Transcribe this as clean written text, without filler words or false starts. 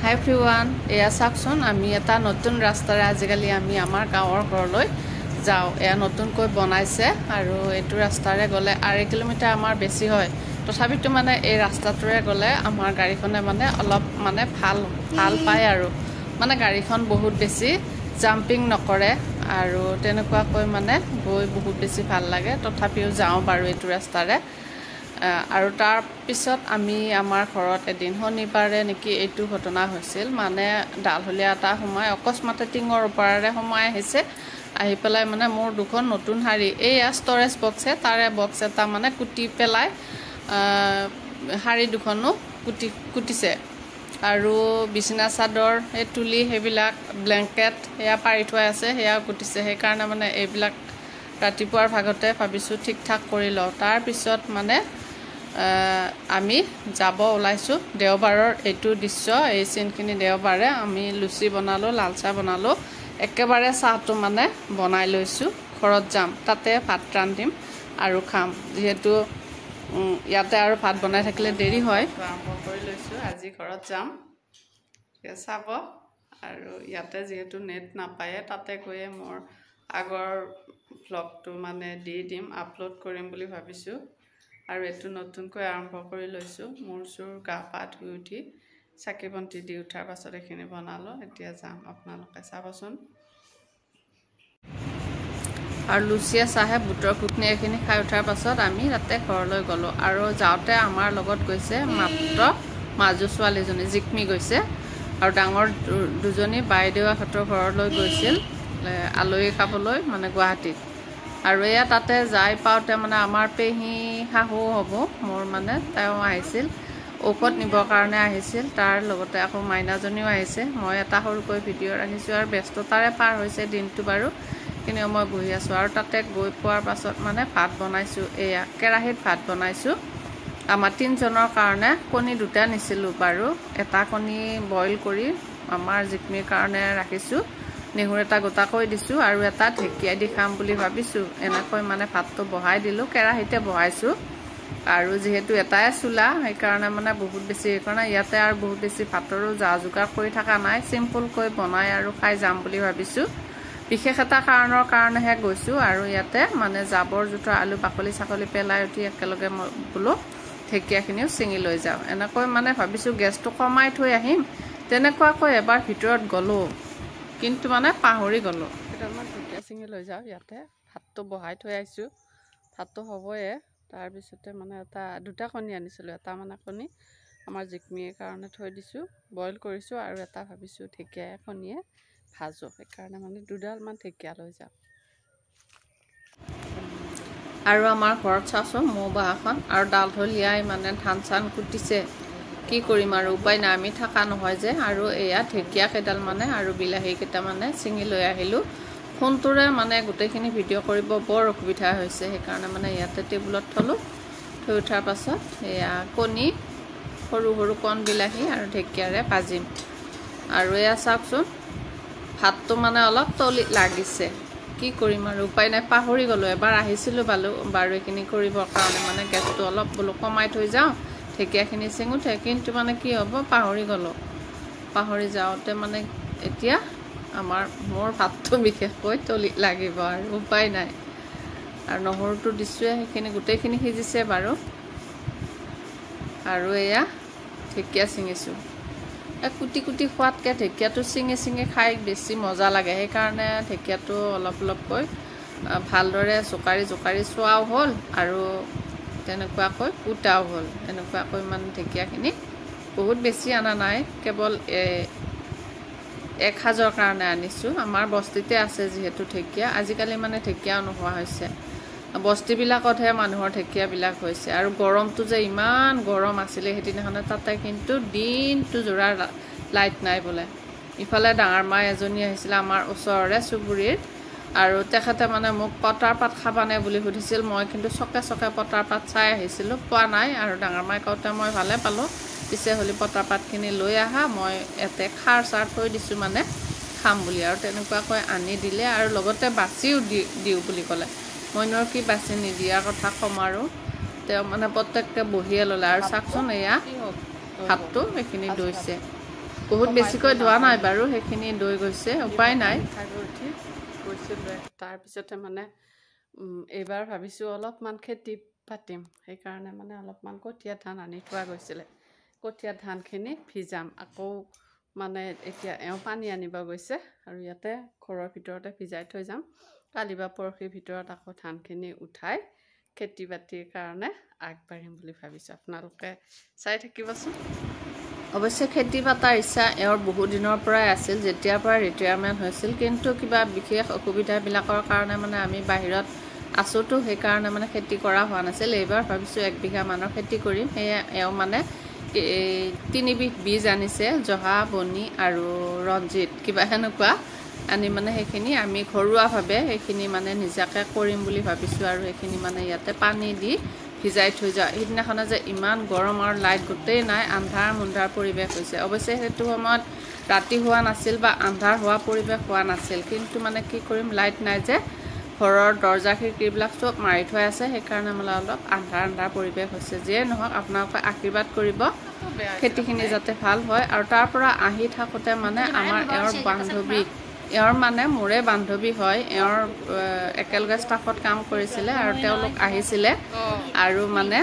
হাই everyone এয়া চাওকচোন আমি এটা নতুন ৰাস্তাৰে আজিকালি আমি আমাৰ গাঁৱৰ ঘৰলৈ যাওঁ এয়া নতুনকৈ বনাইছে আৰু এইটো ৰাস্তাৰে গ'লে 8 কিলোমিটাৰ আমাৰ বেছি হয় তথাপিতো মানে এই ৰাস্তাটোৰে গ'লে আমাৰ গাড়ীখনে মানে অলপ মানে ভাল পায় আৰু মানে গাড়ীখন বহুত বেছি জাম্পিং নকৰে আৰু তেনেকুৱাকৈ মানে গৈ বহুত বেছি ভাল লাগে তথাপিও যাওঁ বাৰু এইটো ৰাস্তাৰে আৰু তাৰ পিছত আমি আমাৰ ঘৰত এদিন শনিবাৰে নেকি এইটো ঘটনা হৈছিল মানে ডালহলীয়া এটা সময় অকস্মাতে টিঙৰ ওপৰেৰে সময় আহিছে আহি পেলাই মানে মোৰ দুখন নতুন শাৰী এই ষ্টৰেজ বক্সে তাৰে বক্স এটা মানে কুটি পেলাই শাৰী দুখনো কুটিছে আৰু বিছনা চাদৰ এই তুলি সেইবিলাক ব্লেংকেট সেয়া পাৰি থোৱা আছে সেয়া কুটিছে সেইকাৰণে মানে এইবিলাক ৰাতিপুৱাৰ ভাগতে ভাবিছোঁ ঠিক ঠাক কৰি লওঁ তাৰ পিছত মানে আমি যাব ওলাইছোঁ দেওবাৰৰ এইটো দৃশ্য এই চিনখিনি দেওবাৰে আমি লুচি বনালোঁ লাল চাহ বনালোঁ একেবাৰে চাহটো মানে বনাই লৈছোঁ ঘৰত যাম তাতে ভাত ৰান্ধিম আৰু খাম যিহেতু ইয়াতে আৰু ভাত বনাই থাকিলে দেৰি হয় আৰম্ভ কৰি লৈছোঁ আজি ঘৰত যাম চাব আৰু ইয়াতে যিহেতু নেট নাপায়ে তাতে গৈয়ে মোৰ আগৰ ব্লগটো মানে দি দিম আপলোড কৰিম বুলি ভাবিছোঁ আৰু এইটো নতুনকৈ আৰম্ভ কৰি লৈছোঁ মোৰ চুৰ গা পা ধুই উঠি চাকি বন্তি দি উঠাৰ পাছত এইখিনি বনালোঁ এতিয়া যাম আপোনালোকে চাবচোন আৰু লুচিয়া চাহে বুটৰ ঘুটনি এইখিনি খাই উঠাৰ পাছত আমি তাতে ঘৰলৈ গ'লোঁ আৰু যাওঁতে আমাৰ লগত গৈছে মাত্ৰ মাজু ছোৱালীজনী জিকমি গৈছে আৰু ডাঙৰ দুজনী বাইদেউহঁতৰ ঘৰলৈ গৈছিল আলহী খাবলৈ মানে গুৱাহাটীত আৰু এয়া তাতে যাই পাওঁতে মানে আমাৰ পেহী শাহু হ'ব মোৰ মানে তেওঁ আহিছিল ঔষধ নিবৰ কাৰণে আহিছিল তাৰ লগতে আকৌ মাইনাজনীও আহিছে মই এটা সৰুকৈ ভিডিঅ' ৰাখিছোঁ আৰু ব্যস্ততাৰে পাৰ হৈছে দিনটো বাৰু কিন্তু মই বহি আছোঁ আৰু তাতে গৈ পোৱাৰ পাছত মানে ভাত বনাইছোঁ এয়া কেৰাহীত ভাত বনাইছোঁ আমাৰ 3জনৰ কাৰণে কণী দুটা নিছিলোঁ বাৰু এটা কণী বইল কৰি আমাৰ জিকমিৰ কাৰণে ৰাখিছোঁ নেহুৰ এটা গোটাকৈ দিছোঁ আৰু এটা ঢেকীয়া দি খাম বুলি ভাবিছোঁ এনেকৈ মানে ভাতটো বহাই দিলোঁ কেৰাহীতে বহাইছোঁ আৰু যিহেতু এটাই চুলা সেইকাৰণে মানে বহুত বেছি সেইকাৰণে ইয়াতে আৰু বহুত বেছি ভাতৰো যা যোগাৰ কৰি থকা নাই চিম্পুলকৈ বনাই আৰু খাই যাম বুলি ভাবিছোঁ বিশেষ এটা কাৰণৰ কাৰণেহে গৈছোঁ আৰু ইয়াতে মানে জাবৰ জোঁথৰ আলু বাকলি চাকলি পেলাই উঠি একেলগে মই বোলো ঢেকীয়াখিনিও ছিঙি লৈ যাওঁ এনেকৈ মানে ভাবিছোঁ গেছটো কমাই থৈ আহিম তেনেকুৱাকৈ এবাৰ ভিতৰত গ'লোঁ কিন্তু মানে পাহৰি গ'লোঁ কেইডালমান ঢেকীয়া ছিঙি লৈ যাওঁ ইয়াতে ভাতটো বহাই থৈ আহিছোঁ ভাতটো হ'বয়ে তাৰপিছতে মানে দুটা কণী আনিছিলোঁ এটা মানে কণী আমাৰ জিকমিৰ কাৰণে থৈ দিছোঁ বইল কৰিছোঁ আৰু এটা ভাবিছোঁ ঢেকীয়া কণীয়ে ভাজোঁ সেইকাৰণে মানে দুডালমান ঢেকীয়া লৈ যাওঁ আৰু আমাৰ ঘৰত চাওঁচোন মৌ বাহাখন আৰু ডালহলীয়াই মানে ধান চান কুটিছে কি কৰিম আৰু উপায় নাই আমি থকা নহয় যে আৰু এয়া ঢেকীয়া কেইডাল মানে আৰু বিলাহী কেইটামানে ছিঙি লৈ আহিলোঁ ফোনটোৰে মানে গোটেইখিনি ভিডিঅ' কৰিব বৰ অসুবিধা হৈছে সেইকাৰণে মানে ইয়াতে টেবুলত থলোঁ থৈ উঠাৰ পাছত এয়া কণী সৰু সৰু কণ বিলাহী আৰু ঢেকীয়াৰে ভাজিম আৰু এয়া চাওকচোন ভাতটো মানে অলপ তলিত লাগিছে কি কৰিম আৰু উপায় নাই পাহৰি গ'লোঁ এবাৰ আহিছিলোঁ বাৰু এইখিনি কৰিবৰ কাৰণে মানে গেছটো অলপ বোলো কমাই থৈ যাওঁ ঢেকীয়াখিনি চিঙোতে কিন্তু মানে কি হ'ব পাহৰি গ'লোঁ পাহৰি যাওঁতে মানে এতিয়া মোৰ ভাতটো বিশেষকৈ তলিত লাগিব আৰু উপায় নাই আৰু নহৰুটো দিছোঁৱে সেইখিনি গোটেইখিনি সিজিছে বাৰু আৰু এয়া ঢেকীয়া ছিঙিছোঁ কুটি কুটি খোৱাতকৈ ঢেকীয়াটো ছিঙি ছিঙি খাই বেছি মজা লাগে সেইকাৰণে ঢেকীয়াটো অলপ অলপকৈ ভালদৰে জোকাৰি চোৱাও হ'ল আৰু তেনেকুৱাকৈ কুটাও হ'ল এনেকুৱাকৈ মানে ঢেকীয়াখিনি বহুত বেছি অনা নাই কেৱল এক সাজৰ কাৰণে আনিছোঁ আমাৰ বস্তিতে আছে যিহেতু ঢেকীয়া আজিকালি মানে ঢেকীয়াও নোহোৱা হৈছে বস্তিবিলাকতহে মানুহৰ ঢেকীয়াবিলাক হৈছে আৰু গৰমটো যে ইমান গৰম আছিলে সেইদিনাখনে তাতে কিন্তু দিনটো জোৰা লাইট নাই বোলে ইফালে ডাঙৰ মা এজনী আহিছিলে আমাৰ ওচৰৰে চুবুৰীৰ আৰু তেখেতে মানে মোক পটাৰ পাত খাবানে বুলি সুধিছিল মই কিন্তু চকে পটাৰ পাত চাই আহিছিলোঁ পোৱা নাই আৰু ডাঙৰ মাই কওঁতে মই ভালে পালোঁ পিছে হ'লে পটাৰ পাতখিনি লৈ আহা মই ইয়াতে খাৰ চাৰ থৈ দিছোঁ মানে খাম বুলি আৰু তেনেকুৱাকৈ আনি দিলে আৰু লগতে বাচিও দিওঁ বুলি ক'লে মইনো কি বাচি নিদিয়াৰ কথা ক'ম আৰু তেওঁ মানে প্ৰত্যেককে বহিয়ে ল'লে আৰু চাওকচোন এয়া ভাতটো এইখিনি দৈছে বহুত বেছিকৈ ধোৱা নাই বাৰু সেইখিনি দৈ গৈছে উপায় নাই উঠি গৈছিলোঁ তাৰপিছতে মানে এইবাৰ ভাবিছোঁ অলপমান খেতি পাতিম সেইকাৰণে মানে অলপমান কঠীয়া ধান আনি থোৱা গৈছিলে কঠীয়া ধানখিনি ভিজাম আকৌ মানে এতিয়া পানী আনিব গৈছে আৰু ইয়াতে ঘৰৰ ভিতৰতে ভিজাই থৈ যাম কালি বা পৰহিৰ ভিতৰত আকৌ ধানখিনি উঠাই খেতি বাতিৰ কাৰণে আগবাঢ়িম বুলি ভাবিছোঁ আপোনালোকে চাই থাকিবচোন অৱশ্যে খেতি পতাৰ ইচ্ছা বহু দিনৰ পৰাই আছিল যেতিয়াৰ পৰা ৰিটায়াৰমেণ্ট হৈছিল কিন্তু কিবা বিশেষ অসুবিধাবিলাকৰ কাৰণে মানে আমি বাহিৰত আছোঁতো সেইকাৰণে মানে খেতি কৰা হোৱা নাছিল এইবাৰ ভাবিছোঁ 1 বিঘা মানৰ খেতি কৰিম সেয়ে মানে 3 বিধ বীজ আনিছে জহা বনি আৰু ৰঞ্জিত কিবা সেনেকুৱা আনি মানে সেইখিনি আমি ঘৰুৱাভাৱে সেইখিনি মানে নিজাকে কৰিম বুলি ভাবিছোঁ আৰু সেইখিনি মানে ইয়াতে পানী দি ভিজাই থৈ যাওঁ সেইদিনাখনে যে ইমান গৰম আৰু লাইট গোটেই নাই আন্ধাৰ মুন্ধাৰ পৰিৱেশ হৈছে অৱশ্যে সেইটো সময়ত ৰাতি হোৱা নাছিল বা আন্ধাৰ হোৱা পৰিৱেশ হোৱা নাছিল কিন্তু মানে কি কৰিম লাইট নাই যে ঘৰৰ দৰ্জা খিৰিকীবিলাক চব মাৰি থোৱা আছে সেইকাৰণে মানে অলপ আন্ধাৰ পৰিৱেশ হৈছে যিয়ে নহওক আপোনালোকে আশীৰ্বাদ কৰিব খেতিখিনি যাতে ভাল হয় আৰু তাৰ পৰা আহি থাকোঁতে মানে আমাৰ বান্ধৱী মানে মোৰে বান্ধৱী হয় একেলগে ষ্টাফত কাম কৰিছিলে আৰু তেওঁলোক আহিছিলে আৰু মানে